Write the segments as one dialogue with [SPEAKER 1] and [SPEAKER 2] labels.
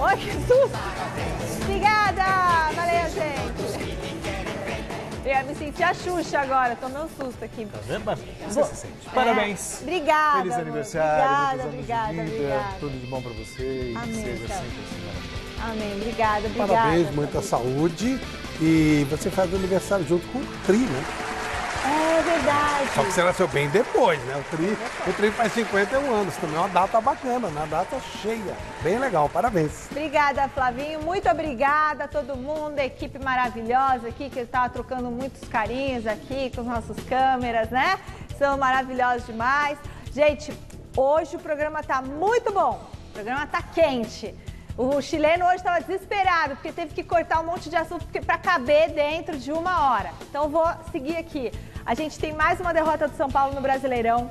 [SPEAKER 1] Olha que susto! Obrigada! Valeu, gente! Eu me senti a Xuxa agora, tomei um susto aqui.
[SPEAKER 2] Tá vendo? Você se sente. Parabéns.
[SPEAKER 1] Obrigada.
[SPEAKER 2] Feliz aniversário.
[SPEAKER 1] Obrigada.
[SPEAKER 2] Tudo de bom pra você.
[SPEAKER 1] Amém,
[SPEAKER 2] e seja
[SPEAKER 1] então.
[SPEAKER 2] sempre assim maravilhoso.
[SPEAKER 1] Amém, obrigada.
[SPEAKER 3] Parabéns, muita saúde. E você faz o aniversário junto com o Tri, né?
[SPEAKER 1] É verdade.
[SPEAKER 3] Só que você nasceu bem depois, né? O Tri faz 51 anos, também é uma data bacana, uma data cheia. Bem legal, parabéns.
[SPEAKER 1] Obrigada, Flavinho. Muito obrigada a todo mundo, a equipe maravilhosa aqui, que estava trocando muitos carinhos aqui com as nossas câmeras, né? São maravilhosos demais. Gente, hoje o programa tá muito bom. O programa tá quente. O chileno hoje estava desesperado, porque teve que cortar um monte de assunto para caber dentro de 1 hora. Então, eu vou seguir aqui. A gente tem mais uma derrota do São Paulo no Brasileirão.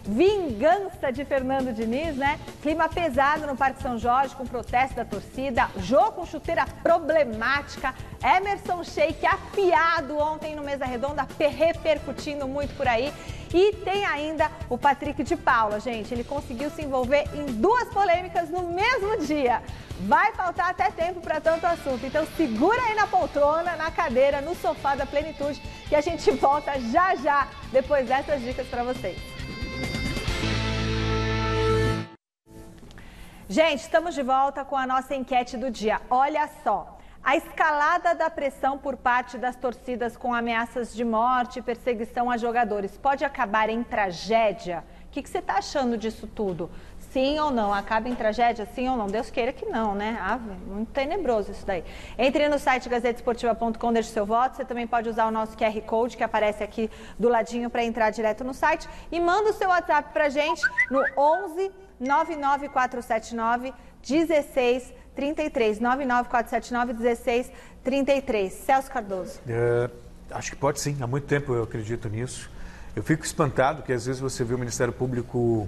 [SPEAKER 1] Vingança de Fernando Diniz, né? Clima pesado no Parque São Jorge, com protesto da torcida. Jogo com chuteira problemática. Emerson Sheik afiado ontem no Mesa Redonda, repercutindo muito por aí. E tem ainda o Patrick de Paula, gente. Ele conseguiu se envolver em 2 polêmicas no mesmo dia. Vai faltar até tempo para tanto assunto. Então segura aí na poltrona, na cadeira, no sofá da plenitude, que a gente volta já já, depois dessas dicas para vocês. Gente, estamos de volta com a nossa enquete do dia. Olha só, a escalada da pressão por parte das torcidas com ameaças de morte e perseguição a jogadores pode acabar em tragédia? O que você está achando disso tudo? Sim ou não? Acaba em tragédia? Sim ou não? Deus queira que não, né? Ave, muito tenebroso isso daí. Entre no site gazetesportiva.com, deixe seu voto. Você também pode usar o nosso QR Code, que aparece aqui do ladinho, para entrar direto no site. E manda o seu WhatsApp pra gente no 11 99479 1633. 99479 1633. Celso Cardoso.
[SPEAKER 2] Acho que pode sim. Há muito tempo eu acredito nisso. Eu fico espantado que às vezes você vê o Ministério Público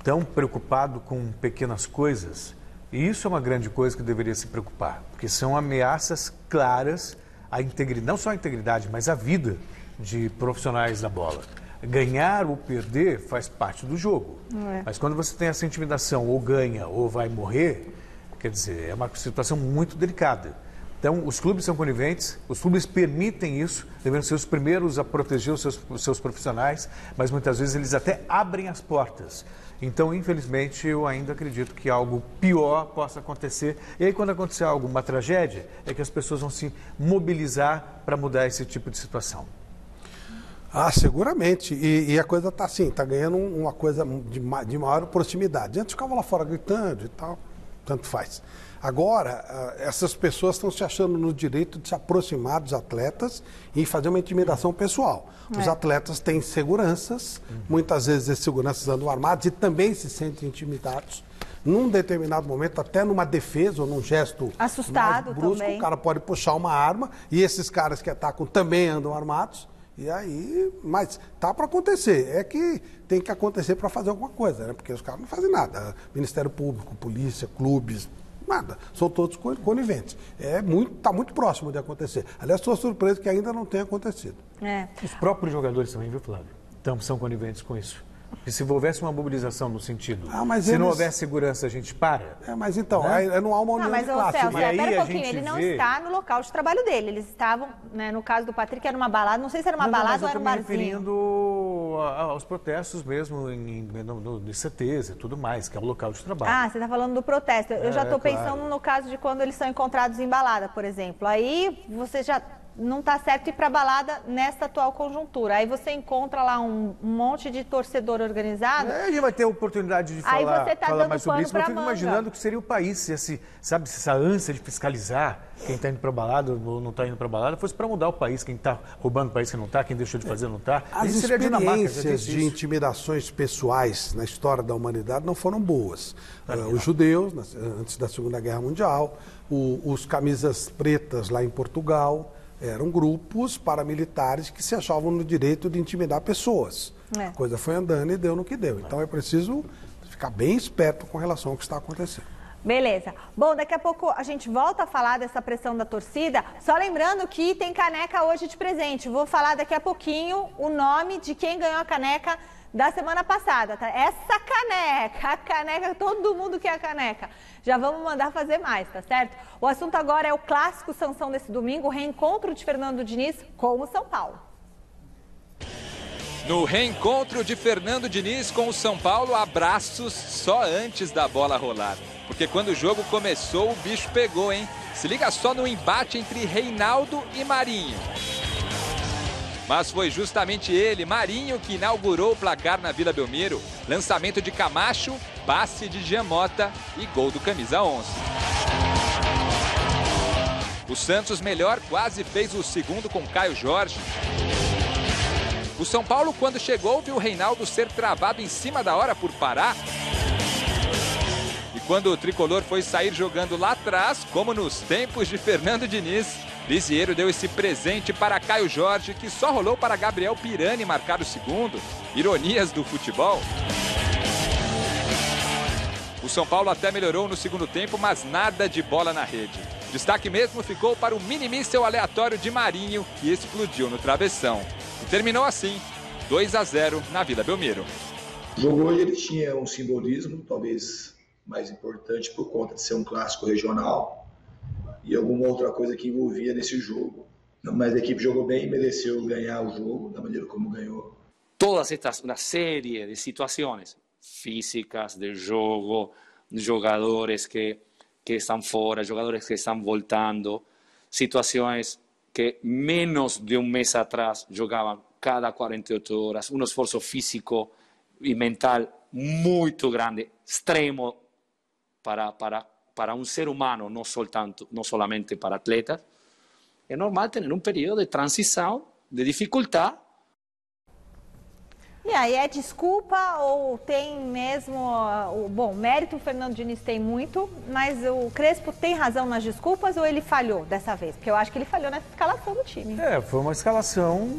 [SPEAKER 2] tão preocupado com pequenas coisas, e isso é uma grande coisa que deveria se preocupar, porque são ameaças claras à integridade, não só à integridade, mas à vida de profissionais da bola. Ganhar ou perder faz parte do jogo, mas quando você tem essa intimidação, ou ganha ou vai morrer, quer dizer, é uma situação muito delicada. Então, os clubes são coniventes, os clubes permitem isso, devem ser os primeiros a proteger os seus profissionais, mas muitas vezes eles até abrem as portas. Então, infelizmente, eu ainda acredito que algo pior possa acontecer. E aí, quando acontecer uma tragédia, é que as pessoas vão se mobilizar para mudar esse tipo de situação.
[SPEAKER 3] Ah, seguramente. E a coisa está assim, está ganhando uma coisa de maior proximidade. Antes ficava lá fora gritando e tal, tanto faz. Agora, essas pessoas estão se achando no direito de se aproximar dos atletas e fazer uma intimidação pessoal. Os atletas têm seguranças, muitas vezes esses seguranças andam armados e também se sentem intimidados. Num determinado momento, até numa defesa ou num gesto
[SPEAKER 1] assustado
[SPEAKER 3] mais brusco,
[SPEAKER 1] também.
[SPEAKER 3] O cara pode puxar uma arma e esses caras que atacam também andam armados. E aí, mas tá para acontecer. É que tem que acontecer para fazer alguma coisa, né? Porque os caras não fazem nada. Ministério Público, polícia, clubes, nada. São todos coniventes. Tá muito próximo de acontecer. Aliás, estou surpreso que ainda não tenha acontecido.
[SPEAKER 2] Os próprios jogadores também, viu, Flávio? Então, são coniventes com isso. E se houvesse uma mobilização no sentido, se não houver segurança, a gente para.
[SPEAKER 3] Mas então, aí não há uma união de classe.
[SPEAKER 1] Celso, espera um pouquinho, ele não está no local de trabalho dele. Eles estavam, né, no caso do Patrick, era uma balada, não sei se era uma balada ou era um barzinho.
[SPEAKER 2] Eu estou me referindo aos protestos mesmo no ICTs e tudo mais, que é o local de trabalho.
[SPEAKER 1] Ah, você está falando do protesto. Eu já estou pensando no caso de quando eles são encontrados em balada, por exemplo. Aí você já não está certo ir para balada nessa atual conjuntura. Aí você encontra lá um monte de torcedor organizado.
[SPEAKER 2] A gente vai ter a oportunidade de falar mais sobre isso, mas eu fico imaginando que seria o país, se essa ânsia de fiscalizar quem está indo para balada ou não está indo para balada, fosse para mudar o país, quem está roubando o país que não está, quem deixou de fazer não está.
[SPEAKER 3] As experiências de intimidações pessoais na história da humanidade não foram boas. Os judeus, antes da Segunda Guerra Mundial, os camisas pretas lá em Portugal, eram grupos paramilitares que se achavam no direito de intimidar pessoas. A coisa foi andando e deu no que deu. Então é preciso ficar bem esperto com relação ao que está acontecendo.
[SPEAKER 1] Beleza. Bom, daqui a pouco a gente volta a falar dessa pressão da torcida. Só lembrando que tem caneca hoje de presente. Vou falar daqui a pouquinho o nome de quem ganhou a caneca da semana passada, tá? Essa caneca, a caneca, todo mundo quer a caneca. Já vamos mandar fazer mais, tá certo? O assunto agora é o clássico Sansão desse domingo, o reencontro de Fernando Diniz com o São Paulo.
[SPEAKER 4] No reencontro de Fernando Diniz com o São Paulo, abraços só antes da bola rolar. Porque quando o jogo começou, o bicho pegou, hein? Se liga só no embate entre Reinaldo e Marinho. Mas foi justamente ele, Marinho, que inaugurou o placar na Vila Belmiro. Lançamento de Camacho, passe de Giamota e gol do camisa 11. O Santos melhor quase fez o segundo com Caio Jorge. O São Paulo, quando chegou, viu o Reinaldo ser travado em cima da hora por Pará. E quando o tricolor foi sair jogando lá atrás, como nos tempos de Fernando Diniz, Lisieiro deu esse presente para Caio Jorge, que só rolou para Gabriel Pirani marcar o segundo. Ironias do futebol. O São Paulo até melhorou no segundo tempo, mas nada de bola na rede. Destaque mesmo ficou para o mini-míssel aleatório de Marinho, que explodiu no travessão. E terminou assim, 2-0 na Vila Belmiro.
[SPEAKER 5] O jogo hoje ele tinha um simbolismo, talvez mais importante por conta de ser um clássico regional e alguma outra coisa que envolvia nesse jogo. Mas a equipe jogou bem e mereceu ganhar o jogo da maneira como ganhou.
[SPEAKER 6] Todas estas, uma série de situações físicas, de jogo, jogadores que estão fora, jogadores que estão voltando, situações que menos de um mês atrás jogavam cada 48 horas, um esforço físico e mental muito grande, extremo para um ser humano, não somente para atletas. É normal ter um período de transição, de dificuldade.
[SPEAKER 1] E aí, é desculpa ou tem mesmo... Bom, mérito o Fernando Diniz tem muito, mas o Crespo tem razão nas desculpas ou ele falhou dessa vez? Porque eu acho que ele falhou nessa escalação do time.
[SPEAKER 2] Foi uma escalação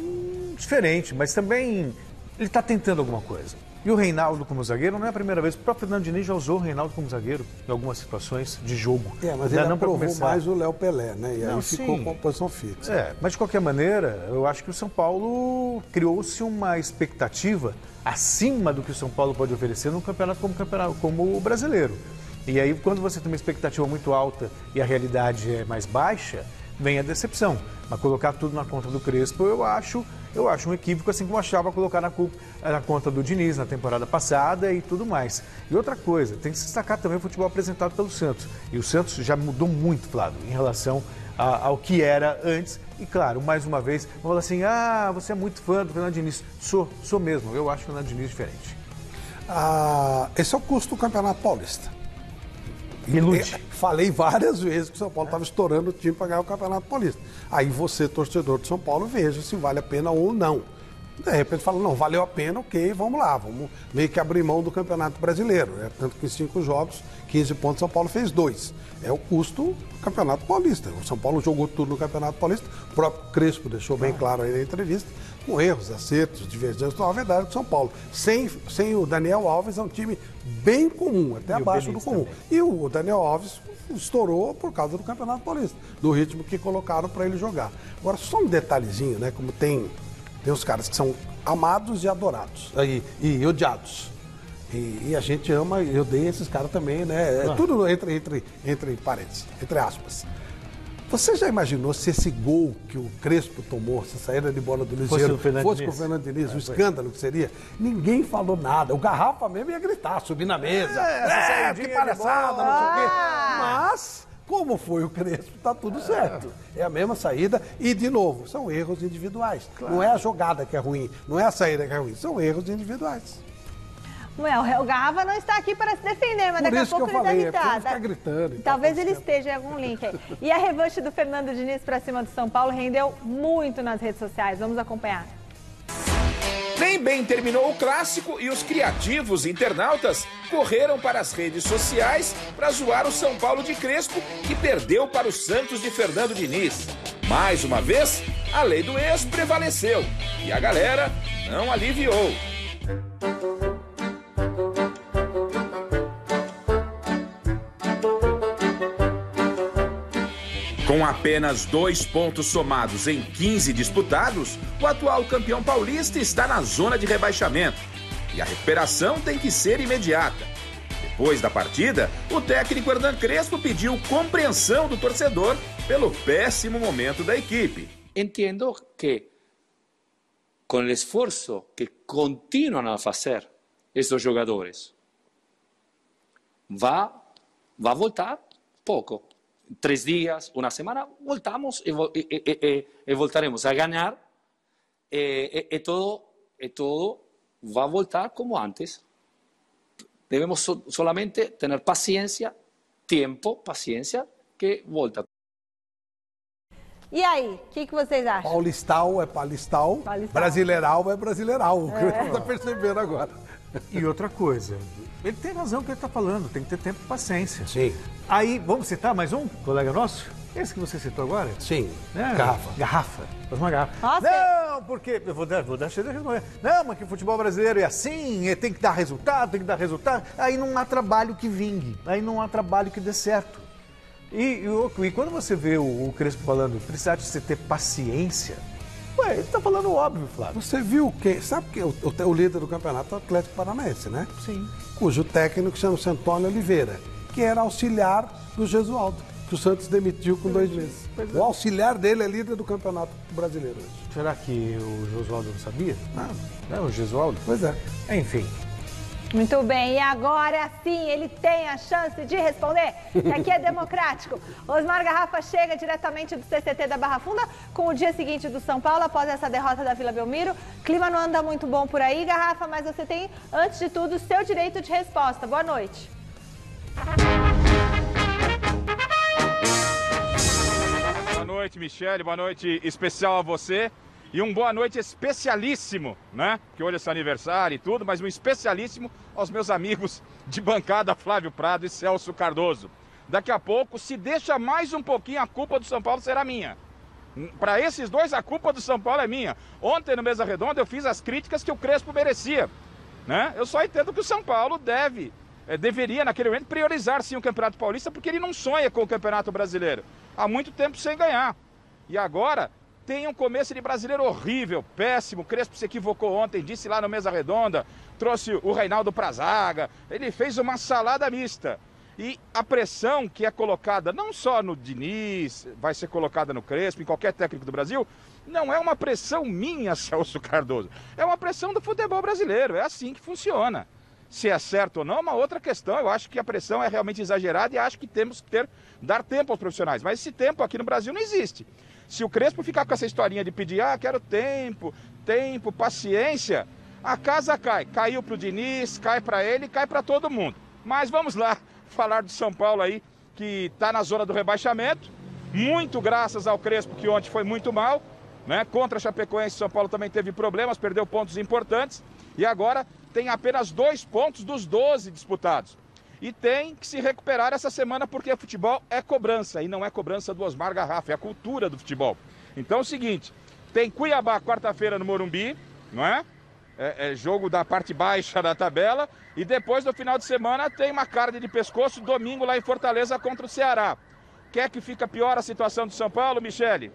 [SPEAKER 2] diferente, mas também ele está tentando alguma coisa. E o Reinaldo como zagueiro não é a primeira vez. O próprio Fernando Diniz já usou o Reinaldo como zagueiro em algumas situações de jogo.
[SPEAKER 3] Mas ele aprovou mais o Léo Pelé, né? E aí ficou com a posição fixa.
[SPEAKER 2] Mas de qualquer maneira, eu acho que o São Paulo criou-se uma expectativa acima do que o São Paulo pode oferecer num campeonato como o brasileiro. E aí, quando você tem uma expectativa muito alta e a realidade é mais baixa, vem a decepção. Mas colocar tudo na conta do Crespo, eu acho um equívoco, assim como achava colocar na conta do Diniz na temporada passada e tudo mais. E outra coisa, tem que se destacar também o futebol apresentado pelo Santos. E o Santos já mudou muito, Flávio, em relação ao que era antes. E claro, mais uma vez, vão falar assim, você é muito fã do Fernando Diniz. Sou mesmo, eu acho o Fernando Diniz diferente.
[SPEAKER 3] Esse é o custo do Campeonato Paulista. Falei várias vezes que o São Paulo estava estourando o time para ganhar o Campeonato Paulista. Aí você, torcedor de São Paulo, veja se vale a pena ou não. De repente fala, não, valeu a pena, ok, vamos lá, vamos meio que abrir mão do Campeonato Brasileiro. Tanto que em 5 jogos, 15 pontos, São Paulo fez 2. É o custo do Campeonato Paulista. O São Paulo jogou tudo no Campeonato Paulista, o próprio Crespo deixou bem claro aí na entrevista, com erros, acertos, divergências. Então, a verdade é que o São Paulo, sem o Daniel Alves, é um time bem comum, até abaixo do comum. Também. E o Daniel Alves estourou por causa do Campeonato Paulista, do ritmo que colocaram para ele jogar. Agora, só um detalhezinho, né? Como tem os caras que são amados e adorados, e odiados. E a gente ama e odeia esses caras também, né? É tudo entre parênteses, entre aspas. Você já imaginou se esse gol que o Crespo tomou, essa saída de bola do Lisieiro, fosse com o Fernando Diniz, o escândalo que seria? Ninguém falou nada. O Garrafa mesmo ia gritar, subir na mesa. Que palhaçada, não sei o quê. Mas, como foi o Crespo, tá tudo certo. É a mesma saída e, de novo, são erros individuais. Claro. Não é a jogada que é ruim, não é a saída que é ruim, são erros individuais.
[SPEAKER 1] O Garrafa não está aqui para se defender, mas daqui a pouco ele deve estar. Gritando. Talvez ele esteja em algum link aí. E a revanche do Fernando Diniz para cima do São Paulo rendeu muito nas redes sociais. Vamos acompanhar.
[SPEAKER 7] Nem bem terminou o clássico e os criativos internautas correram para as redes sociais para zoar o São Paulo de Crespo, que perdeu para o Santos de Fernando Diniz. Mais uma vez, a lei do ex prevaleceu e a galera não aliviou. Com apenas 2 pontos somados em 15 disputados, o atual campeão paulista está na zona de rebaixamento. e a recuperação tem que ser imediata. Depois da partida, o técnico Hernan Crespo pediu compreensão do torcedor pelo péssimo momento da equipe.
[SPEAKER 6] Entiendo que com o esforço que continuam a fazer esses jogadores, vai voltar pouco. 3 dias, uma semana, voltamos e voltaremos a ganhar e todo vai voltar como antes. Devemos solamente ter paciência, tempo, paciência, que volta.
[SPEAKER 1] E aí, o que vocês acham?
[SPEAKER 3] Paulistal é paulistal, brasileiral é brasileiral. O que você está percebendo agora.
[SPEAKER 2] E outra coisa, ele tem razão que ele está falando, tem que ter tempo e paciência.
[SPEAKER 3] Sim.
[SPEAKER 2] Aí, vamos citar mais um colega nosso? Esse que você citou agora?
[SPEAKER 3] Sim,
[SPEAKER 2] Garrafa. Faz uma garrafa.
[SPEAKER 1] Nossa,
[SPEAKER 2] não, porque... Eu vou dar chance de responder. Não, mas que o futebol brasileiro é assim, tem que dar resultado, Aí não há trabalho que vingue, aí não há trabalho que dê certo. E quando você vê o Crespo falando, precisa de você ter paciência, ele tá falando óbvio, Flávio.
[SPEAKER 3] Você viu que... Sabe que o líder do campeonato é o Atlético Paranaense, né?
[SPEAKER 2] Sim.
[SPEAKER 3] Cujo técnico chama-se Antônio Oliveira, que era auxiliar do Gesualdo, que o Santos demitiu com 2 meses. O auxiliar dele é líder do Campeonato Brasileiro hoje.
[SPEAKER 2] Será que o Gesualdo não sabia? Não, o Gesualdo?
[SPEAKER 3] Pois é.
[SPEAKER 2] Enfim.
[SPEAKER 1] muito bem, e agora sim ele tem a chance de responder, que aqui é democrático. Osmar Garrafa chega diretamente do CCT da Barra Funda com o dia seguinte do São Paulo, após essa derrota da Vila Belmiro. Clima não anda muito bom por aí, Garrafa, mas você tem, antes de tudo, o seu direito de resposta. Boa noite.
[SPEAKER 8] Boa noite, Michele, boa noite especial a você e um boa noite especialíssimo, né? Que hoje é seu aniversário e tudo, mas um especialíssimo aos meus amigos de bancada Flávio Prado e Celso Cardoso. Daqui a pouco, se deixa mais um pouquinho, a culpa do São Paulo será minha. Para esses dois, a culpa do São Paulo é minha. Ontem, no Mesa Redonda, eu fiz as críticas que o Crespo merecia, né? Eu só entendo que o São Paulo deveria, naquele momento, priorizar sim o Campeonato Paulista, porque ele não sonha com o Campeonato Brasileiro. Há muito tempo sem ganhar. E agora tem um começo de brasileiro horrível, péssimo. O Crespo se equivocou ontem, disse lá no Mesa Redonda, trouxe o Reinaldo pra zaga, ele fez uma salada mista. E a pressão que é colocada não só no Diniz, vai ser colocada no Crespo, em qualquer técnico do Brasil, não é uma pressão minha, Celso Cardoso. É uma pressão do futebol brasileiro, é assim que funciona. Se é certo ou não é uma outra questão. Eu acho que a pressão é realmente exagerada e acho que temos que dar tempo aos profissionais. Mas esse tempo aqui no Brasil não existe. Se o Crespo ficar com essa historinha de pedir, quero tempo, paciência, a casa cai. Caiu para o Diniz, cai para ele, cai para todo mundo. Mas vamos lá falar do São Paulo aí, que está na zona do rebaixamento. Muito graças ao Crespo, que ontem foi muito mal, né? Contra a Chapecoense, São Paulo também teve problemas, perdeu pontos importantes. E agora tem apenas 2 pontos dos 12 disputados. E tem que se recuperar essa semana, porque futebol é cobrança. E não é cobrança do Osmar Garrafa, é a cultura do futebol. Então é o seguinte, tem Cuiabá quarta-feira no Morumbi, não é? É jogo da parte baixa da tabela. E depois, no final de semana, tem uma carne de pescoço, domingo lá em Fortaleza contra o Ceará. Quer que fica pior a situação do São Paulo, Michele?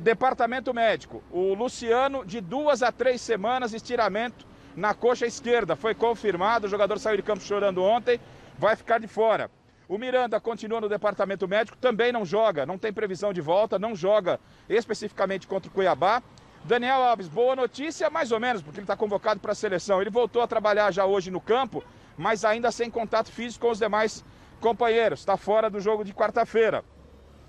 [SPEAKER 8] Departamento médico. O Luciano, de 2 a 3 semanas, estiramento na coxa esquerda. Foi confirmado, o jogador saiu de campo chorando ontem, vai ficar de fora. O Miranda continua no departamento médico, também não joga, não tem previsão de volta, não joga especificamente contra o Cuiabá. Daniel Alves, boa notícia, mais ou menos, porque ele está convocado para a seleção. Ele voltou a trabalhar já hoje no campo, mas ainda sem contato físico com os demais companheiros. Está fora do jogo de quarta-feira.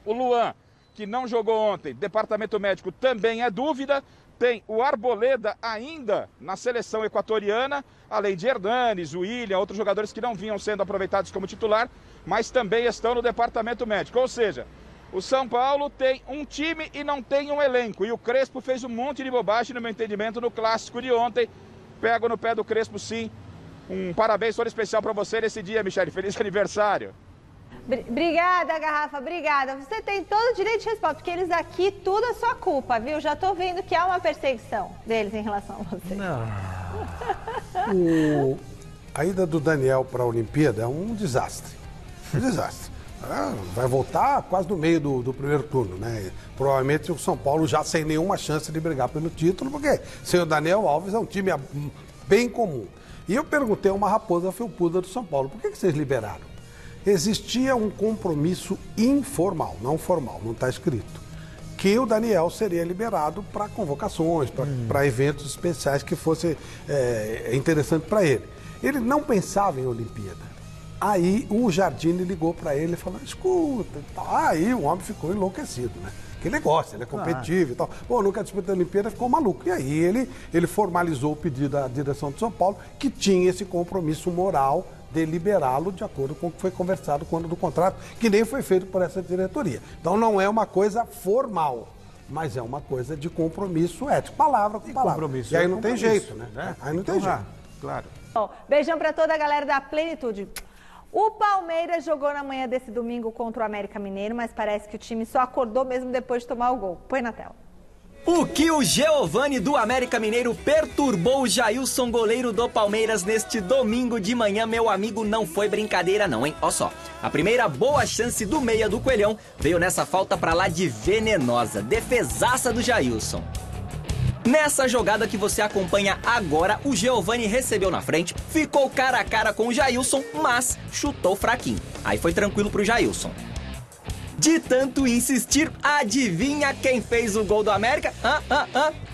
[SPEAKER 8] O Luan, que não jogou ontem, departamento médico também é dúvida. Tem o Arboleda ainda na seleção equatoriana, além de Hernanes, o William, outros jogadores que não vinham sendo aproveitados como titular, mas também estão no departamento médico. Ou seja, o São Paulo tem um time e não tem um elenco. E o Crespo fez um monte de bobagem, no meu entendimento, no clássico de ontem. Pego no pé do Crespo, sim. Um parabéns todo especial para você nesse dia, Michele. Feliz aniversário.
[SPEAKER 1] Obrigada, Garrafa, obrigada. Você tem todo o direito de resposta, porque eles aqui, tudo é sua culpa, viu? Já tô vendo que há uma perseguição deles em relação a você.
[SPEAKER 3] Não. A ida do Daniel para a Olimpíada é um desastre. Um desastre. Vai voltar quase no meio do primeiro turno, né? Provavelmente o São Paulo já sem nenhuma chance de brigar pelo título, porque sem o Daniel Alves é um time bem comum. E eu perguntei a uma raposa felpuda do São Paulo, por que vocês liberaram? Existia um compromisso informal, não formal, não está escrito, que o Daniel seria liberado para convocações, para eventos especiais que fosse interessante para ele. Ele não pensava em Olimpíada. Aí o Jardine ligou para ele e falou, escuta, e tal. Aí o homem ficou enlouquecido, né? Que ele gosta, ele é competitivo e tal. Pô, não quer disputar a Olimpíada, ficou maluco. E aí ele formalizou o pedido da direção de São Paulo, que tinha esse compromisso moral de liberá-lo de acordo com o que foi conversado quando do contrato, que nem foi feito por essa diretoria. Então não é uma coisa formal, mas é uma coisa de compromisso ético, palavra com palavra.
[SPEAKER 2] Compromisso
[SPEAKER 3] e aí não tem jeito, né? Aí não tem jeito.
[SPEAKER 2] Claro.
[SPEAKER 1] Bom, beijão para toda a galera da Plenitude. O Palmeiras jogou na manhã desse domingo contra o América Mineiro, mas parece que o time só acordou mesmo depois de tomar o gol. Põe na tela.
[SPEAKER 9] O que o Giovani do América Mineiro perturbou o Jailson, goleiro do Palmeiras, neste domingo de manhã, meu amigo, não foi brincadeira não, hein? Ó só, a primeira boa chance do meia do Coelhão veio nessa falta pra lá de venenosa, defesaça do Jailson. Nessa jogada que você acompanha agora, o Giovani recebeu na frente, ficou cara a cara com o Jailson, mas chutou fraquinho. Aí foi tranquilo pro Jailson. De tanto insistir, adivinha quem fez o gol do América?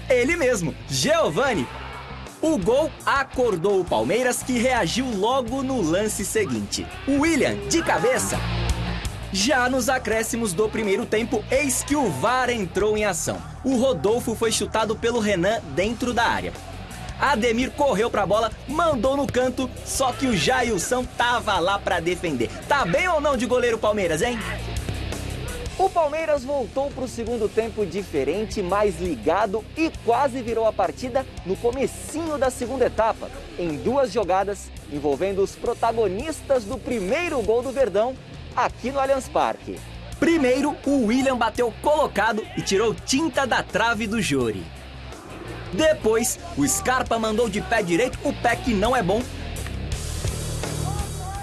[SPEAKER 9] Ele mesmo, Giovani. O gol acordou o Palmeiras, que reagiu logo no lance seguinte. O William, de cabeça. Já nos acréscimos do primeiro tempo, eis que o VAR entrou em ação. O Rodolfo foi chutado pelo Renan dentro da área. Ademir correu pra bola, mandou no canto, só que o Jailson tava lá pra defender. Tá bem ou não de goleiro Palmeiras, hein? O Palmeiras voltou pro segundo tempo diferente, mais ligado e quase virou a partida no comecinho da segunda etapa, em 2 jogadas envolvendo os protagonistas do primeiro gol do Verdão aqui no Allianz Parque. Primeiro, o William bateu colocado e tirou tinta da trave do Jori. Depois, o Scarpa mandou de pé direito, o pé que não é bom.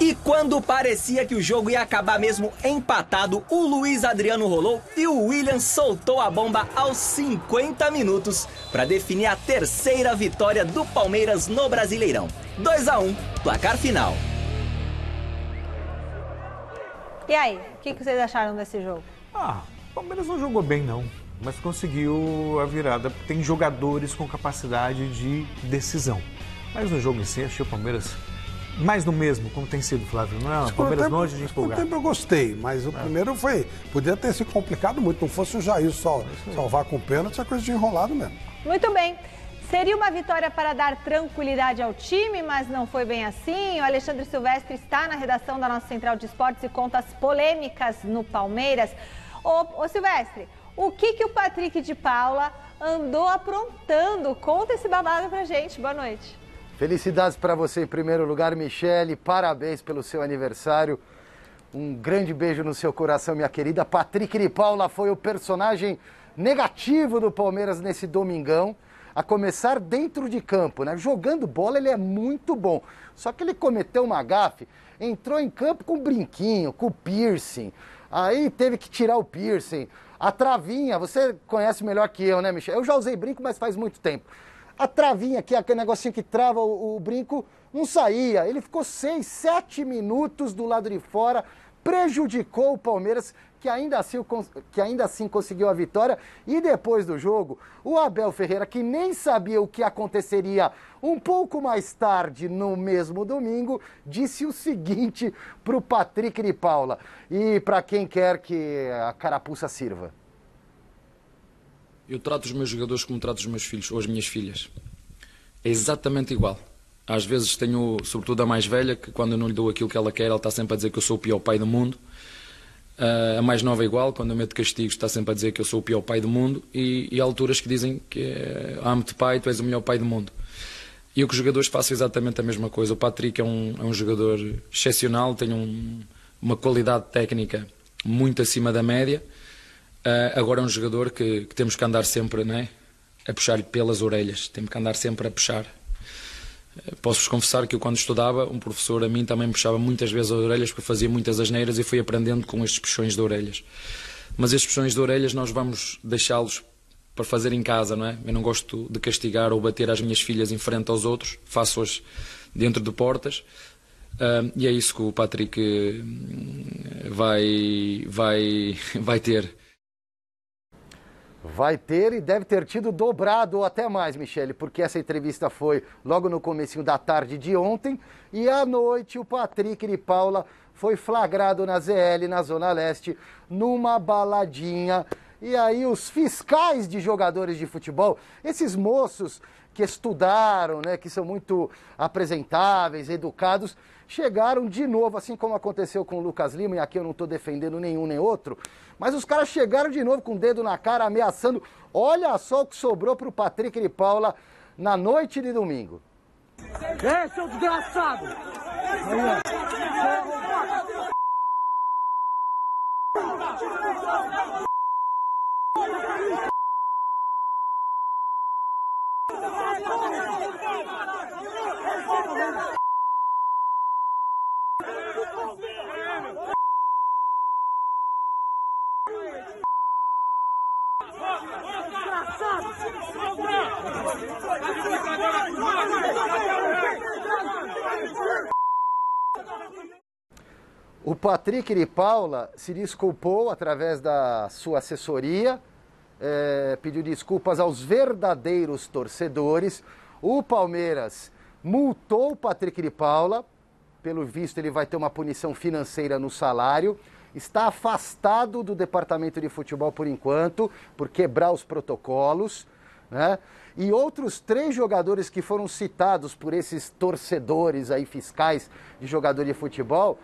[SPEAKER 9] E quando parecia que o jogo ia acabar mesmo empatado, o Luiz Adriano rolou e o William soltou a bomba aos 50 minutos para definir a terceira vitória do Palmeiras no Brasileirão. 2-1, placar final.
[SPEAKER 1] E aí, o que vocês acharam desse jogo?
[SPEAKER 2] O Palmeiras não jogou bem, não, mas conseguiu a virada. Tem jogadores com capacidade de decisão. Mas no jogo em si, achei o Palmeiras mais do mesmo, como tem sido, Flávio. Não é? O Palmeiras longe de empolgar.
[SPEAKER 3] No tempo eu gostei, mas o primeiro podia ter se complicado muito. Não fosse o Jair salvar com pênalti, é coisa de enrolado mesmo.
[SPEAKER 1] Muito bem. Seria uma vitória para dar tranquilidade ao time, mas não foi bem assim. O Alexandre Silvestre está na redação da nossa Central de Esportes e conta as polêmicas no Palmeiras. Ô Silvestre, o que o Patrick de Paula andou aprontando? Conta esse babado pra gente. Boa noite.
[SPEAKER 10] Felicidades para você em primeiro lugar, Michele. Parabéns pelo seu aniversário. Um grande beijo no seu coração, minha querida. Patrick de Paula foi o personagem negativo do Palmeiras nesse domingão. A começar dentro de campo, né? Jogando bola ele é muito bom. Só que ele cometeu uma gafe, entrou em campo com brinquinho, com piercing. Aí teve que tirar o piercing. A travinha, você conhece melhor que eu, né, Michel? Eu já usei brinco, mas faz muito tempo. A travinha aqui, aquele negocinho que trava o brinco, não saía. Ele ficou 6, 7 minutos do lado de fora, prejudicou o Palmeiras, que ainda assim conseguiu a vitória. E depois do jogo, o Abel Ferreira, que nem sabia o que aconteceria um pouco mais tarde, no mesmo domingo, disse o seguinte para o Patrick de Paula, e para quem quer que a carapuça sirva.
[SPEAKER 11] Eu trato os meus jogadores como trato os meus filhos ou as minhas filhas. É exatamente igual. Às vezes tenho, sobretudo a mais velha, que quando eu não lhe dou aquilo que ela quer, ela está sempre a dizer que eu sou o pior pai do mundo. A mais nova é igual, quando eu meto castigos está sempre a dizer que eu sou o pior pai do mundo. E há alturas que dizem que amo-te pai, tu és o melhor pai do mundo. E eu com os jogadores faço exatamente a mesma coisa. O Patrick é um jogador excepcional, tem uma qualidade técnica muito acima da média. Agora é um jogador que temos que andar sempre, né, a puxar-lhe pelas orelhas, temos que andar sempre a puxar. Posso-vos confessar que eu, quando estudava, um professor a mim também me puxava muitas vezes as orelhas, porque eu fazia muitas asneiras e fui aprendendo com estes puxões de orelhas. Mas estes puxões de orelhas nós vamos deixá-los para fazer em casa, não é? Eu não gosto de castigar ou bater as minhas filhas em frente aos outros, faço-as dentro de portas. E é isso que o Patrick vai ter.
[SPEAKER 10] Vai ter e deve ter tido dobrado ou até mais, Michele, porque essa entrevista foi logo no comecinho da tarde de ontem e à noite o Patrick de Paula foi flagrado na ZL, na Zona Leste, numa baladinha. E aí os fiscais de jogadores de futebol, esses moços que estudaram, né, que são muito apresentáveis, educados, chegaram de novo, assim como aconteceu com o Lucas Lima, e aqui eu não estou defendendo nenhum nem outro, mas os caras chegaram de novo com o dedo na cara, ameaçando. Olha só o que sobrou para o Patrick de Paula na noite de domingo.
[SPEAKER 12] Seu desgraçado!
[SPEAKER 10] O Patrick de Paula se desculpou através da sua assessoria, pediu desculpas aos verdadeiros torcedores. O Palmeiras multou o Patrick de Paula, pelo visto ele vai ter uma punição financeira no salário, está afastado do departamento de futebol por enquanto, por quebrar os protocolos, né? E outros 3 jogadores que foram citados por esses torcedores aí, fiscais de jogador de futebol,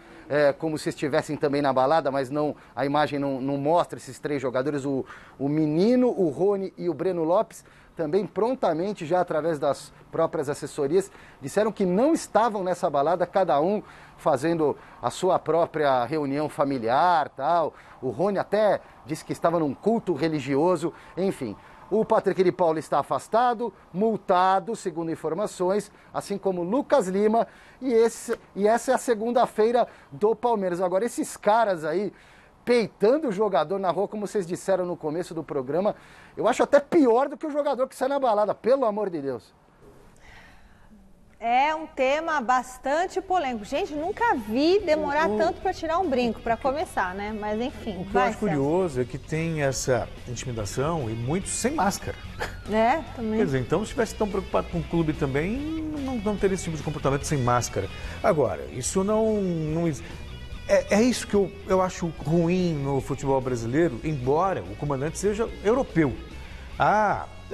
[SPEAKER 10] como se estivessem também na balada, mas não, a imagem não mostra esses 3 jogadores, o Menino, o Rony e o Breno Lopes, também prontamente, já através das próprias assessorias, disseram que não estavam nessa balada, cada um fazendo a sua própria reunião familiar, tal. O Rony até disse que estava num culto religioso, enfim. O Patrick de Paula está afastado, multado, segundo informações, assim como Lucas Lima, e essa é a segunda-feira do Palmeiras. Agora, esses caras aí, peitando o jogador na rua, como vocês disseram no começo do programa, eu acho até pior do que o jogador que sai na balada, pelo amor de Deus.
[SPEAKER 1] É um tema bastante polêmico. Gente, nunca vi demorar tanto para tirar um brinco, para começar, né? Mas enfim.
[SPEAKER 2] O que eu acho curioso é que tem essa intimidação e muitos sem máscara.
[SPEAKER 1] Também.
[SPEAKER 2] Quer dizer, então se estivesse tão preocupado com o clube também, não teria esse tipo de comportamento sem máscara. Agora, isso não é isso que eu acho ruim no futebol brasileiro, embora o comandante seja europeu.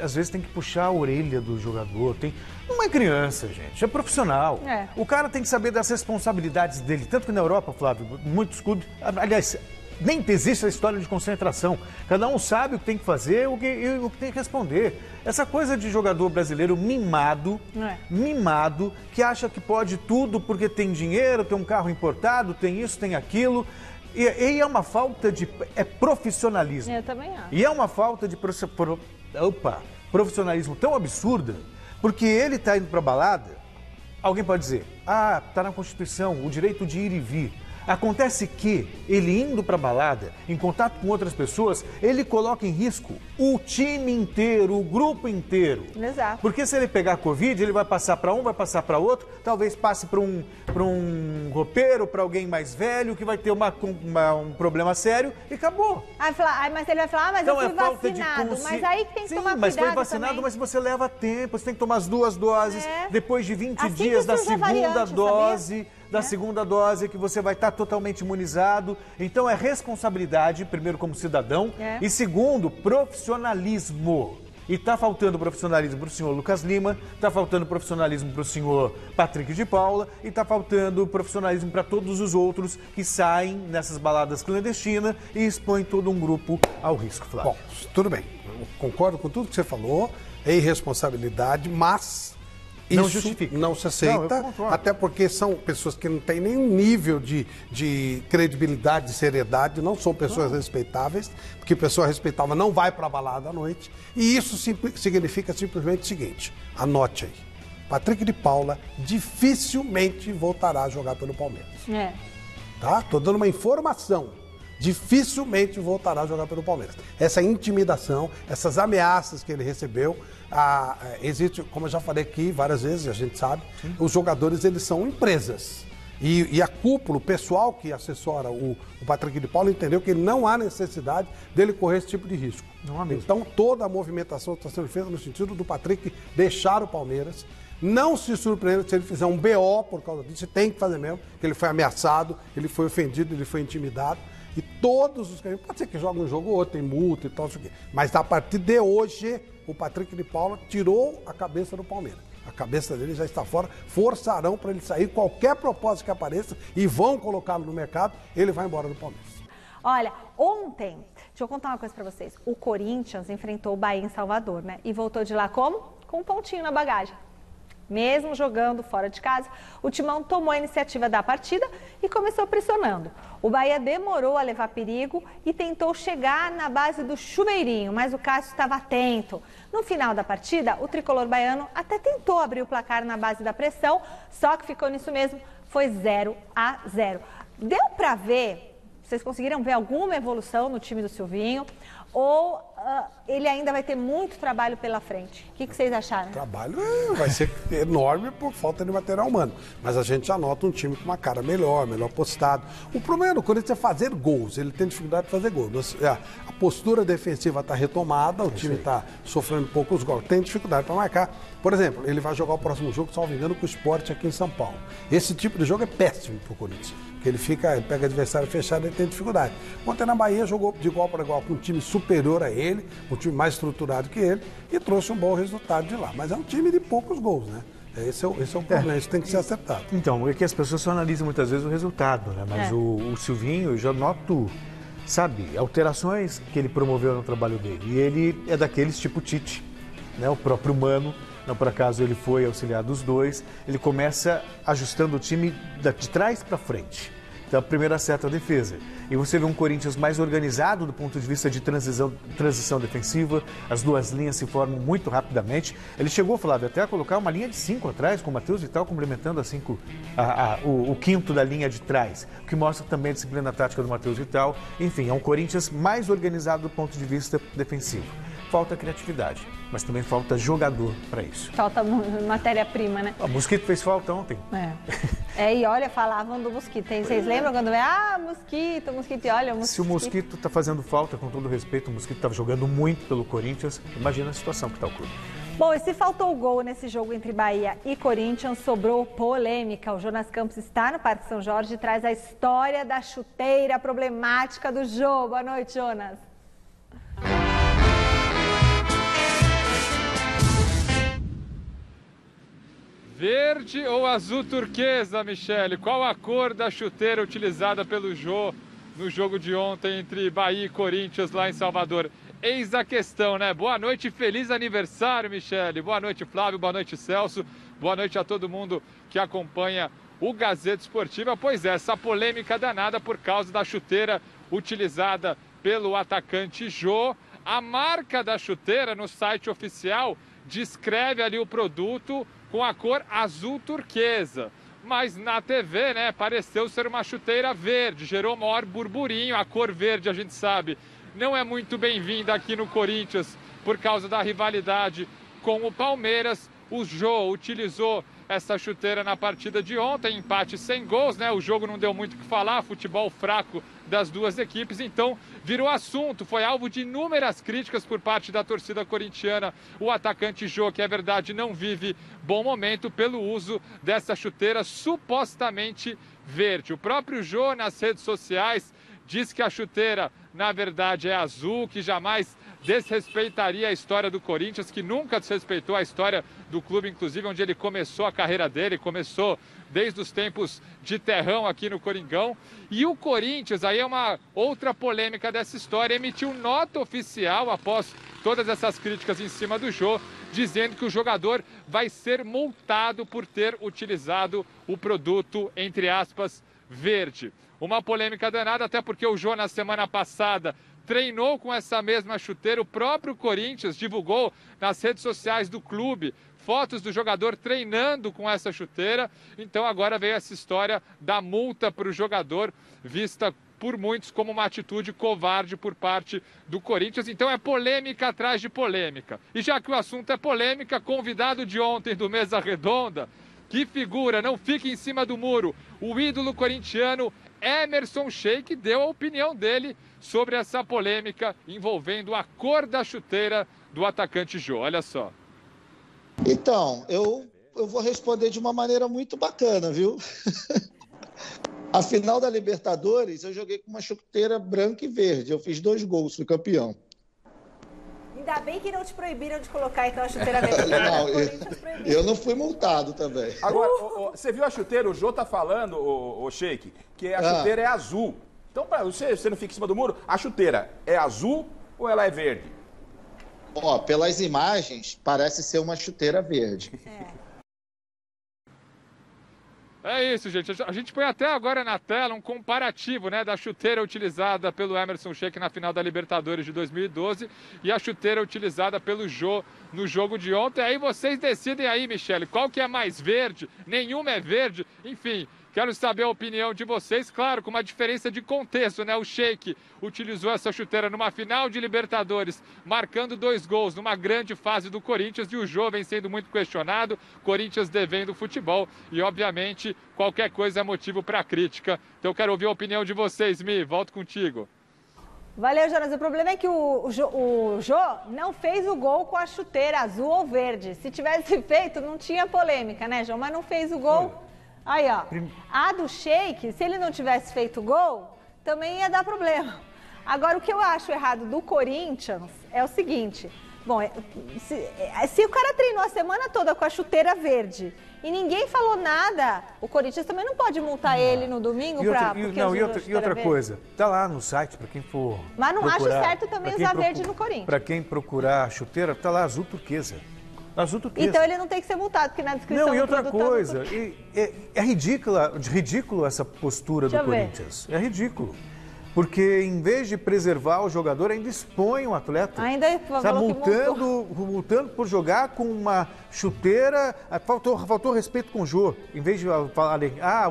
[SPEAKER 2] Às vezes tem que puxar a orelha do jogador, não é criança, gente, é profissional. O cara tem que saber das responsabilidades dele, tanto que na Europa, Flávio, muitos clubes, aliás, nem existe a história de concentração. Cada um sabe o que tem que fazer e o que tem que responder. Essa coisa de jogador brasileiro mimado, que acha que pode tudo porque tem dinheiro, tem um carro importado, tem isso, tem aquilo. E é uma falta de profissionalismo.
[SPEAKER 1] Eu também acho.
[SPEAKER 2] E é uma falta de profissionalismo tão absurda, porque ele está indo para a balada, alguém pode dizer, está na Constituição, o direito de ir e vir. Acontece que ele indo para a balada, em contato com outras pessoas, ele coloca em risco o time inteiro, o grupo inteiro.
[SPEAKER 1] Exato.
[SPEAKER 2] Porque se ele pegar Covid, ele vai passar para um, vai passar para outro, talvez passe para um roupeiro, para alguém mais velho, que vai ter um problema sério e acabou.
[SPEAKER 1] Mas ele vai falar, mas
[SPEAKER 2] então,
[SPEAKER 1] eu fui vacinado. Mas aí que tem que tomar cuidado.
[SPEAKER 2] Mas foi vacinado, também. Mas você leva tempo, você tem que tomar as 2 doses, depois de 20 dias da segunda dose. Da segunda dose, que você vai estar totalmente imunizado. Então é responsabilidade, primeiro como cidadão, e segundo, profissionalismo. E está faltando profissionalismo para o senhor Lucas Lima, está faltando profissionalismo para o senhor Patrick de Paula e está faltando profissionalismo para todos os outros que saem nessas baladas clandestinas e expõem todo um grupo ao risco, Flávio.
[SPEAKER 3] Bom, tudo bem. Eu concordo com tudo que você falou, é irresponsabilidade, mas...
[SPEAKER 2] Não
[SPEAKER 3] isso
[SPEAKER 2] justifica.
[SPEAKER 3] Não se aceita, até porque são pessoas que não têm nenhum nível de credibilidade, de seriedade, não são pessoas respeitáveis, porque pessoa respeitável não vai para a balada à noite, e isso significa simplesmente o seguinte, anote aí, Patrick de Paula dificilmente voltará a jogar pelo Palmeiras. Tá? Tô dando uma informação. dificilmente voltará a jogar pelo Palmeiras. Essa intimidação, essas ameaças que ele recebeu, existe, como eu já falei aqui várias vezes, a gente sabe, os jogadores eles são empresas. E a cúpula, o pessoal que assessora o Patrick de Paula entendeu que não há necessidade dele correr esse tipo de risco. Não há mesmo. Então toda a movimentação está sendo feita no sentido do Patrick deixar o Palmeiras. Não se surpreenda se ele fizer um BO por causa disso, tem que fazer mesmo, que ele foi ameaçado, ele foi ofendido, ele foi intimidado. E todos os caras, pode ser que jogue um jogo ou outro, tem multa e tal, isso aqui. Mas a partir de hoje, o Patrick de Paula tirou a cabeça do Palmeiras. A cabeça dele já está fora, forçarão para ele sair, qualquer propósito que apareça, e vão colocá-lo no mercado, ele vai embora do Palmeiras.
[SPEAKER 1] Olha, ontem, deixa eu contar uma coisa para vocês, o Corinthians enfrentou o Bahia em Salvador, né? E voltou de lá como? Com um pontinho na bagagem. Mesmo jogando fora de casa, o Timão tomou a iniciativa da partida e começou pressionando. O Bahia demorou a levar perigo e tentou chegar na base do chuveirinho, mas o Cássio estava atento. No final da partida, o tricolor baiano até tentou abrir o placar na base da pressão, só que ficou nisso mesmo, foi 0-0. Deu para ver, vocês conseguiram ver alguma evolução no time do Silvinho? Ou ele ainda vai ter muito trabalho pela frente? O que vocês acharam?
[SPEAKER 3] O trabalho vai ser enorme por falta de material humano. Mas a gente já nota um time com uma cara melhor postado. O problema do Corinthians é fazer gols. Ele tem dificuldade de fazer gols. A postura defensiva está retomada, o time está sofrendo poucos gols. Tem dificuldade para marcar. Por exemplo, ele vai jogar o próximo jogo, salvo engano, com o Sport aqui em São Paulo. Esse tipo de jogo é péssimo para o Corinthians. Ele pega adversário fechado e tem dificuldade. Ontem na Bahia jogou de igual para igual com um time superior a ele, um time mais estruturado que ele, e trouxe um bom resultado de lá. Mas é um time de poucos gols, né? Esse é o problema, isso tem que ser acertado.
[SPEAKER 2] Então, é que as pessoas só analisam muitas vezes o resultado, né? Mas o Silvinho, eu já noto, sabe, alterações que ele promoveu no trabalho dele. E ele é daqueles tipo Tite, né? O próprio Mano. Não por acaso ele foi auxiliar dos dois, ele começa ajustando o time de trás para frente. Então a primeira acerta a defesa. E você vê um Corinthians mais organizado do ponto de vista de transição defensiva, as duas linhas se formam muito rapidamente. Ele chegou, Flávio, até a colocar uma linha de 5 atrás, com o Matheus Vital complementando o quinto da linha de trás, o que mostra também a disciplina tática do Matheus Vital. Enfim, é um Corinthians mais organizado do ponto de vista defensivo. Falta criatividade, mas também falta jogador para isso.
[SPEAKER 1] Falta matéria-prima, né?
[SPEAKER 2] O Mosquito fez falta ontem.
[SPEAKER 1] E olha, falavam do Mosquito. Vocês lembram quando Mosquito, e olha, o Mosquito.
[SPEAKER 2] Se o Mosquito está fazendo falta, com todo respeito, o Mosquito estava jogando muito pelo Corinthians, imagina a situação que está o clube.
[SPEAKER 1] Bom, e se faltou gol nesse jogo entre Bahia e Corinthians, sobrou polêmica. O Jonas Campos está no Parque São Jorge e traz a história da chuteira problemática do jogo. Boa noite, Jonas.
[SPEAKER 4] Verde ou azul turquesa, Michele? Qual a cor da chuteira utilizada pelo Jô no jogo de ontem entre Bahia e Corinthians lá em Salvador? Eis a questão, né? Boa noite e feliz aniversário, Michele. Boa noite, Flávio. Boa noite, Celso. Boa noite a todo mundo que acompanha o Gazeta Esportiva. Pois é, essa polêmica danada por causa da chuteira utilizada pelo atacante Jô. A marca da chuteira no site oficial descreve ali o produto com a cor azul turquesa. Mas na TV, né, pareceu ser uma chuteira verde, gerou maior burburinho. A cor verde, a gente sabe, não é muito bem-vinda aqui no Corinthians por causa da rivalidade com o Palmeiras. O Jô utilizou essa chuteira na partida de ontem, empate sem gols, né? O jogo não deu muito o que falar, futebol fraco das duas equipes, então virou assunto, foi alvo de inúmeras críticas por parte da torcida corintiana. O atacante Jô, que é verdade, não vive bom momento pelo uso dessa chuteira supostamente verde. O próprio Jô, nas redes sociais, diz que a chuteira, na verdade, é azul, que jamais desrespeitaria a história do Corinthians, que nunca desrespeitou a história do clube, inclusive onde ele começou a carreira dele, começou desde os tempos de terrão aqui no Coringão. E o Corinthians, aí é uma outra polêmica dessa história, emitiu nota oficial após todas essas críticas em cima do Jô, dizendo que o jogador vai ser multado por ter utilizado o produto, entre aspas, verde. Uma polêmica danada, até porque o Jô, na semana passada, treinou com essa mesma chuteira. O próprio Corinthians divulgou nas redes sociais do clube fotos do jogador treinando com essa chuteira. Então agora veio essa história da multa para o jogador, vista por muitos como uma atitude covarde por parte do Corinthians. Então é polêmica atrás de polêmica. E já que o assunto é polêmica, convidado de ontem do Mesa Redonda, que figura, não fica em cima do muro, o ídolo corintiano Emerson Sheik deu a opinião dele sobre essa polêmica envolvendo a cor da chuteira do atacante Jô. Olha só.
[SPEAKER 13] Então, eu vou responder de uma maneira muito bacana, viu? A final da Libertadores, eu joguei com uma chuteira branca e verde. Eu fiz 2 gols, fui campeão.
[SPEAKER 1] Ainda bem que não te proibiram de colocar então a chuteira verde.
[SPEAKER 13] Não, eu não fui multado também.
[SPEAKER 7] Agora, você viu a chuteira? O Jô tá falando, o Sheik, que a chuteira é azul. Então, para você não fica em cima do muro, a chuteira é azul ou ela é verde?
[SPEAKER 13] Ó, pelas imagens, parece ser uma chuteira verde.
[SPEAKER 4] É isso, gente. A gente põe até agora na tela um comparativo, né, da chuteira utilizada pelo Emerson Sheik na final da Libertadores de 2012 e a chuteira utilizada pelo Jô no jogo de ontem. Aí vocês decidem aí, Michele, qual que é mais verde? Nenhuma é verde. Enfim, quero saber a opinião de vocês, claro, com uma diferença de contexto, né? O Sheik utilizou essa chuteira numa final de Libertadores, marcando 2 gols numa grande fase do Corinthians, e o Jô vem sendo muito questionado, Corinthians devendo futebol, e obviamente qualquer coisa é motivo para crítica. Então eu quero ouvir a opinião de vocês, Mi, volto contigo.
[SPEAKER 1] Valeu, Jonas. O problema é que o Jô não fez o gol com a chuteira azul ou verde. Se tivesse feito, não tinha polêmica, né, João? Mas não fez o gol. Aí, ó, a do Sheik, se ele não tivesse feito gol, também ia dar problema. Agora, o que eu acho errado do Corinthians é o seguinte, bom, se o cara treinou a semana toda com a chuteira verde e ninguém falou nada, o Corinthians também não pode multar ele no domingo
[SPEAKER 2] e outra coisa, tá lá no site para quem for.
[SPEAKER 1] Mas não acho certo também usar verde no Corinthians.
[SPEAKER 2] Para quem procurar a chuteira, tá lá azul turquesa. Azul turquesa.
[SPEAKER 1] Então ele não tem que ser multado, porque na descrição
[SPEAKER 2] não, e outra coisa, é ridículo essa postura do Corinthians. É ridículo. Porque em vez de preservar o jogador, ainda expõe o atleta.
[SPEAKER 1] Ainda
[SPEAKER 2] multando por jogar com uma chuteira. Faltou respeito com o Jô. Em vez de falar,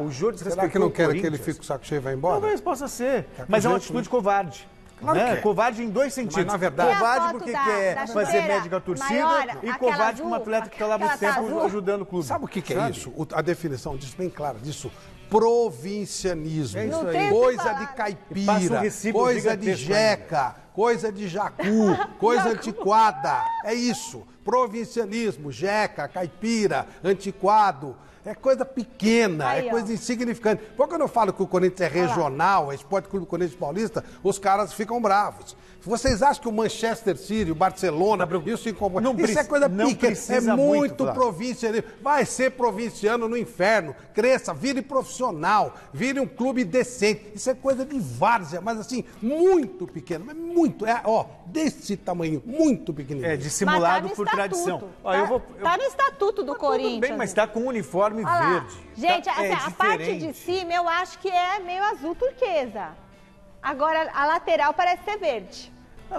[SPEAKER 2] o Jô desrespeitou.
[SPEAKER 3] Será que não quer que ele fique com o saco cheio e vá embora?
[SPEAKER 2] Talvez possa ser. Mas é uma atitude covarde. Claro que é. Covarde em 2 sentidos. Mas,
[SPEAKER 3] na verdade,
[SPEAKER 2] covarde porque quer fazer médica torcida maior, e covarde com um atleta que está lá muito tempo ajudando o clube.
[SPEAKER 3] Sabe o que é isso? A definição diz bem clara disso. Provincianismo.
[SPEAKER 2] É isso aí.
[SPEAKER 3] Coisa de caipira, coisa de jeca, coisa de jacu, coisa antiquada. É isso. Provincianismo, jeca, caipira, antiquado. É coisa pequena, aí, coisa insignificante. Porque quando eu falo que o Corinthians é regional, é Esporte Clube Corinthians Paulista, os caras ficam bravos. Vocês acham que o Manchester City, o Barcelona, isso é coisa pequena, é muito provincianismo. Vai ser provinciano no inferno, cresça, vire profissional, vire um clube decente. Isso é coisa de várzea, mas assim, muito pequeno, mas muito, desse tamanho, muito pequenininho.
[SPEAKER 2] É, dissimulado por tradição.
[SPEAKER 1] Tá no estatuto do Corinthians.
[SPEAKER 2] Tudo bem, mas tá com um uniforme verde.
[SPEAKER 1] Gente, a parte de cima eu acho que é meio azul turquesa. Agora, a lateral parece ser verde.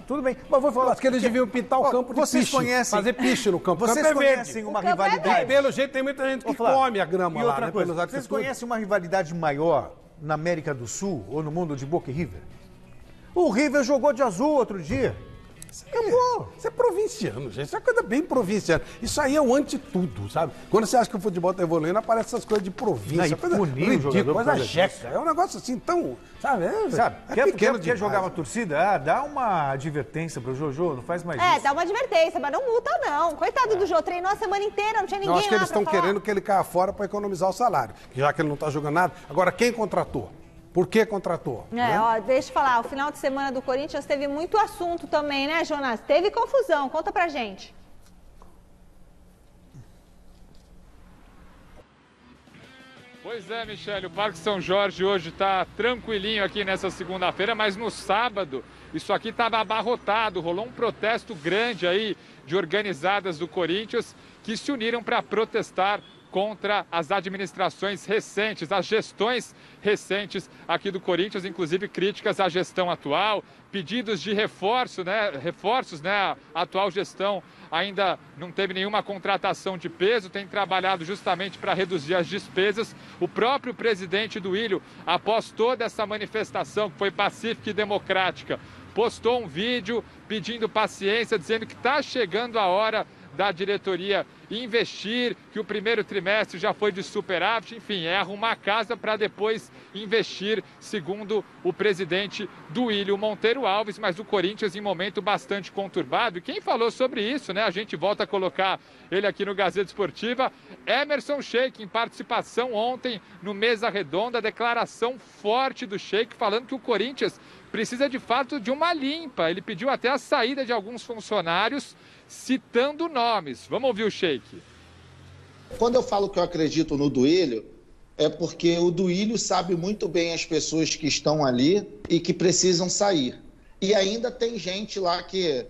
[SPEAKER 2] Tudo bem, mas vou falar.
[SPEAKER 3] Acho que eles deviam pintar o campo de piche. Fazer piche no campo.
[SPEAKER 2] Vocês conhecem uma rivalidade?
[SPEAKER 3] Pelo jeito, tem muita gente que come a grama lá.
[SPEAKER 2] Outra coisa, vocês conhecem uma rivalidade maior na América do Sul ou no mundo de Boca e River? O River jogou de azul outro dia.
[SPEAKER 3] Isso é provinciano, gente. Isso é coisa bem provinciana. Isso aí é o anti-tudo, sabe? Quando você acha que o futebol está evoluindo, aparecem essas coisas de província. Coisa ridícula, coisa jeca. É um negócio assim tão... Sabe?
[SPEAKER 2] Quer jogar uma torcida? Dá uma advertência pro Jô, não faz mais isso.
[SPEAKER 1] Dá uma advertência, mas não multa não. Coitado do Jô, treinou a semana inteira, não tinha ninguém lá.
[SPEAKER 3] Eu acho que eles estão querendo que ele caia fora para economizar o salário. Já que ele não está jogando nada. Agora, quem contratou? Por que contratou?
[SPEAKER 1] Deixa eu falar, o final de semana do Corinthians teve muito assunto também, né, Jonas? Teve confusão, conta pra gente.
[SPEAKER 4] Pois é, Michele, o Parque São Jorge hoje está tranquilinho aqui nessa segunda-feira, mas no sábado isso aqui estava abarrotado, rolou um protesto grande aí de organizadas do Corinthians que se uniram para protestar contra as administrações recentes, as gestões recentes aqui do Corinthians, inclusive críticas à gestão atual, pedidos de reforços, né? A atual gestão ainda não teve nenhuma contratação de peso, tem trabalhado justamente para reduzir as despesas. O próprio presidente do Ilho, após toda essa manifestação que foi pacífica e democrática, postou um vídeo pedindo paciência, dizendo que está chegando a hora da diretoria investir, que o primeiro trimestre já foi de superávit, enfim, é arrumar a casa para depois investir, segundo o presidente do Ilho, Monteiro Alves, mas o Corinthians em momento bastante conturbado. E quem falou sobre isso, né? A gente volta a colocar ele aqui no Gazeta Esportiva, Emerson Sheik, em participação ontem no Mesa Redonda, declaração forte do Sheik, falando que o Corinthians precisa de fato de uma limpa. Ele pediu até a saída de alguns funcionários, citando nomes. Vamos ouvir o Sheik.
[SPEAKER 13] Quando eu falo que eu acredito no Duílio, é porque o Duílio sabe muito bem as pessoas que estão ali e que precisam sair. E ainda tem gente lá que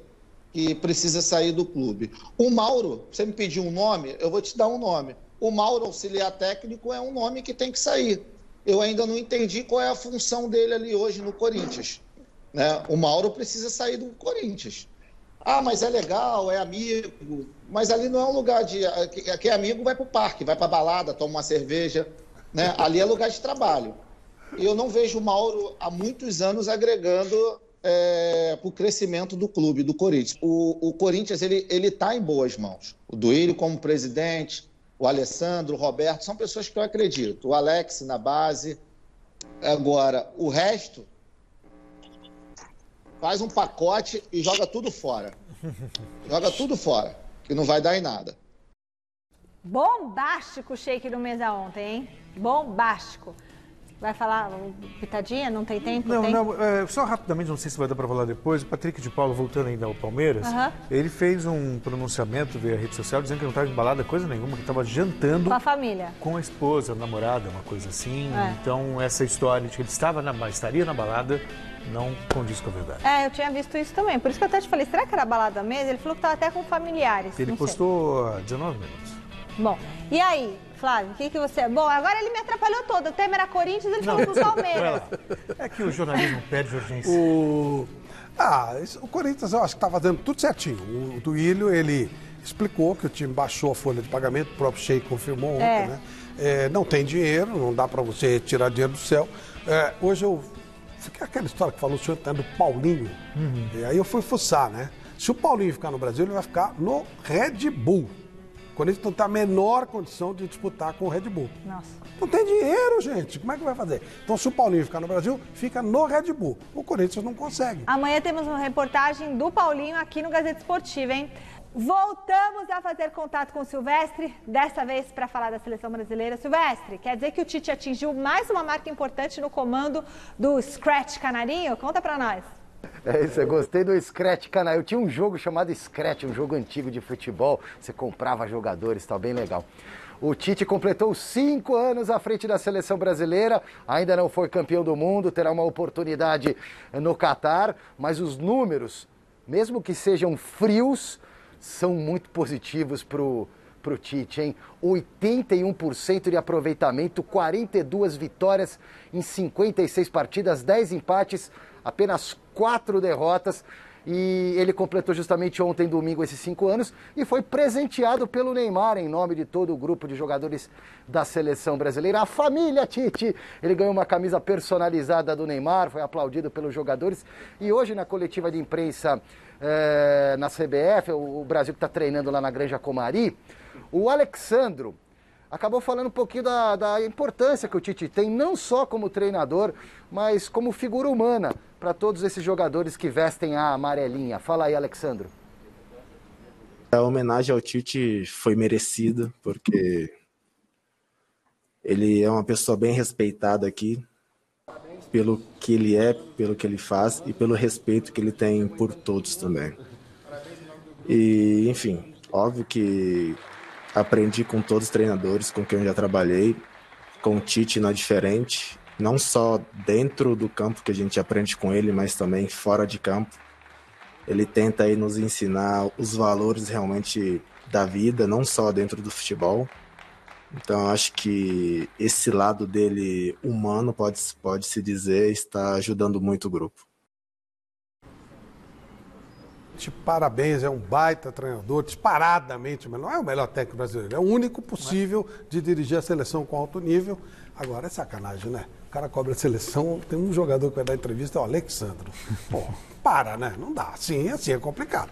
[SPEAKER 13] precisa sair do clube. O Mauro, você me pediu um nome, eu vou te dar um nome. O Mauro, auxiliar técnico, é um nome que tem que sair. Eu ainda não entendi qual é a função dele ali hoje no Corinthians, né? O Mauro precisa sair do Corinthians. Ah, mas é legal, é amigo. Mas ali não é um lugar de... Quem é amigo vai para o parque, vai para a balada, toma uma cerveja, né? Ali é lugar de trabalho. E eu não vejo o Mauro há muitos anos agregando para o crescimento do clube, do Corinthians. O Corinthians, ele está em boas mãos. O Duílio como presidente, o Alessandro, o Roberto, são pessoas que eu acredito. O Alex na base. Agora, o resto... faz um pacote e joga tudo fora. Joga tudo fora, que não vai dar em nada.
[SPEAKER 1] Bombástico o Sheik no Mesa ontem, hein? Bombástico. Vai falar pitadinha? Não tem tempo?
[SPEAKER 2] Não, só rapidamente, não sei se vai dar para falar depois. O Patrick de Paulo, voltando ainda ao Palmeiras, ele fez um pronunciamento via rede social dizendo que não estava embalada coisa nenhuma, que estava jantando
[SPEAKER 1] com a família,
[SPEAKER 2] com a esposa, a namorada, uma coisa assim. Então, essa história de que ele estaria na balada não condiz com a verdade.
[SPEAKER 1] Eu tinha visto isso também. Por isso que eu até te falei, será que era balada mesmo? Ele falou que estava até com familiares.
[SPEAKER 2] Ele postou há 19 minutos.
[SPEAKER 1] Bom, e aí, Flávio, o que você... Bom, agora ele me atrapalhou todo. O tema era Corinthians, ele falou do Palmeiras.
[SPEAKER 2] É que o jornalismo pede urgência.
[SPEAKER 3] O Corinthians, eu acho que estava dando tudo certinho. O Duílio, ele explicou que o time baixou a folha de pagamento, o próprio Sheik confirmou ontem, né? Não tem dinheiro, não dá para você tirar dinheiro do céu. Hoje eu... aquela história que falou o senhor do Paulinho. E aí eu fui fuçar, né? Se o Paulinho ficar no Brasil, ele vai ficar no Red Bull. O Corinthians não tem a menor condição de disputar com o Red Bull.
[SPEAKER 1] Nossa.
[SPEAKER 3] Não tem dinheiro, gente. Como é que vai fazer? Então, se o Paulinho ficar no Brasil, fica no Red Bull. O Corinthians não consegue.
[SPEAKER 1] Amanhã temos uma reportagem do Paulinho aqui no Gazeta Esportiva, hein? Voltamos a fazer contato com o Silvestre, dessa vez para falar da seleção brasileira. Silvestre, quer dizer que o Tite atingiu mais uma marca importante no comando do Scratch Canarinho? Conta para nós.
[SPEAKER 10] É isso, eu gostei do Scratch Canarinho. Eu tinha um jogo chamado Scratch, um jogo antigo de futebol. Você comprava jogadores, tá bem legal. O Tite completou 5 anos à frente da seleção brasileira, ainda não foi campeão do mundo, terá uma oportunidade no Catar, mas os números, mesmo que sejam frios, são muito positivos pro Tite, hein? 81% de aproveitamento, 42 vitórias em 56 partidas, 10 empates, apenas 4 derrotas. E ele completou justamente ontem, domingo, esses 5 anos e foi presenteado pelo Neymar em nome de todo o grupo de jogadores da seleção brasileira. A família Tite, ele ganhou uma camisa personalizada do Neymar, foi aplaudido pelos jogadores. E hoje, na coletiva de imprensa na CBF, o Brasil que está treinando lá na Granja Comari, o Alexandro acabou falando um pouquinho da importância que o Tite tem, não só como treinador, mas como figura humana para todos esses jogadores que vestem a amarelinha. Fala aí, Alexandro.
[SPEAKER 14] A homenagem ao Tite foi merecida, porque ele é uma pessoa bem respeitada aqui, pelo que ele é, pelo que ele faz e pelo respeito que ele tem por todos também. E, enfim, óbvio que aprendi com todos os treinadores com quem eu já trabalhei, com o Tite não é diferente, não só dentro do campo que a gente aprende com ele, mas também fora de campo. Ele tenta aí nos ensinar os valores realmente da vida, não só dentro do futebol. Então, acho que esse lado dele humano, pode-se dizer, está ajudando muito o grupo.
[SPEAKER 3] Parabéns, é um baita treinador, disparadamente, mas não é o melhor técnico brasileiro, é o único possível de dirigir a seleção com alto nível. Agora é sacanagem, né? O cara cobra a seleção, tem um jogador que vai dar entrevista, é o Alexandre. Pô, né? Não dá, assim é complicado.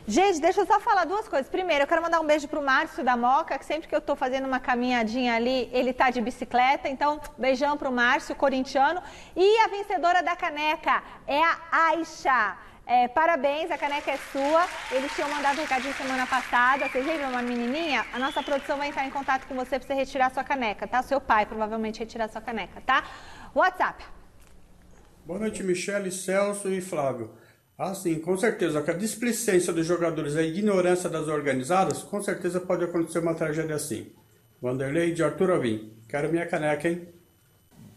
[SPEAKER 1] Gente, deixa eu só falar duas coisas. Primeiro, eu quero mandar um beijo pro Márcio da Moca, que sempre que eu tô fazendo uma caminhadinha ali, ele tá de bicicleta. Então, beijão pro Márcio, corintiano. E a vencedora da caneca é a Aisha. Parabéns, a caneca é sua. Eles tinham mandado um recadinho semana passada. Vocês lembram, uma menininha? A nossa produção vai entrar em contato com você pra você retirar sua caneca, tá? Seu pai provavelmente retirar sua caneca, tá? WhatsApp.
[SPEAKER 15] Boa noite, Michele, Celso e Flávio. Sim, com certeza, com a displicência dos jogadores e a ignorância das organizadas, com certeza pode acontecer uma tragédia assim. Vanderlei de Arthur Alvim. Quero minha caneca, hein?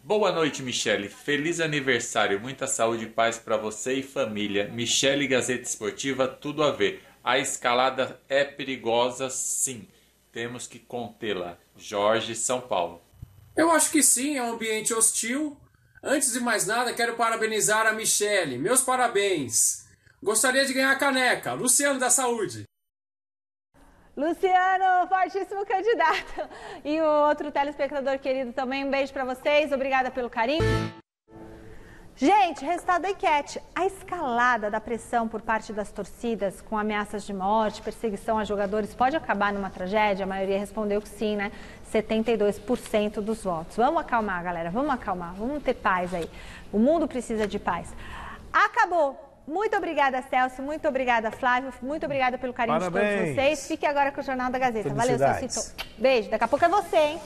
[SPEAKER 16] Boa noite, Michele. Feliz aniversário. Muita saúde e paz para você e família. Michele, Gazeta Esportiva, tudo a ver. A escalada é perigosa, sim. Temos que contê-la. Jorge, São Paulo.
[SPEAKER 17] Eu acho que sim, é um ambiente hostil. Antes de mais nada, quero parabenizar a Michele. Meus parabéns. Gostaria de ganhar a caneca. Luciano da Saúde.
[SPEAKER 1] Luciano, fortíssimo candidato. E o outro telespectador querido também, um beijo pra vocês. Obrigada pelo carinho. Gente, resultado da enquete. A escalada da pressão por parte das torcidas com ameaças de morte, perseguição a jogadores, pode acabar numa tragédia? A maioria respondeu que sim, né? 72% dos votos. Vamos acalmar, galera. Vamos acalmar. Vamos ter paz aí. O mundo precisa de paz. Acabou. Muito obrigada, Celso. Muito obrigada, Flávio. Muito obrigada pelo carinho de todos vocês. Fique agora com o Jornal da Gazeta. Valeu, Celso. Beijo. Daqui a pouco é você, hein?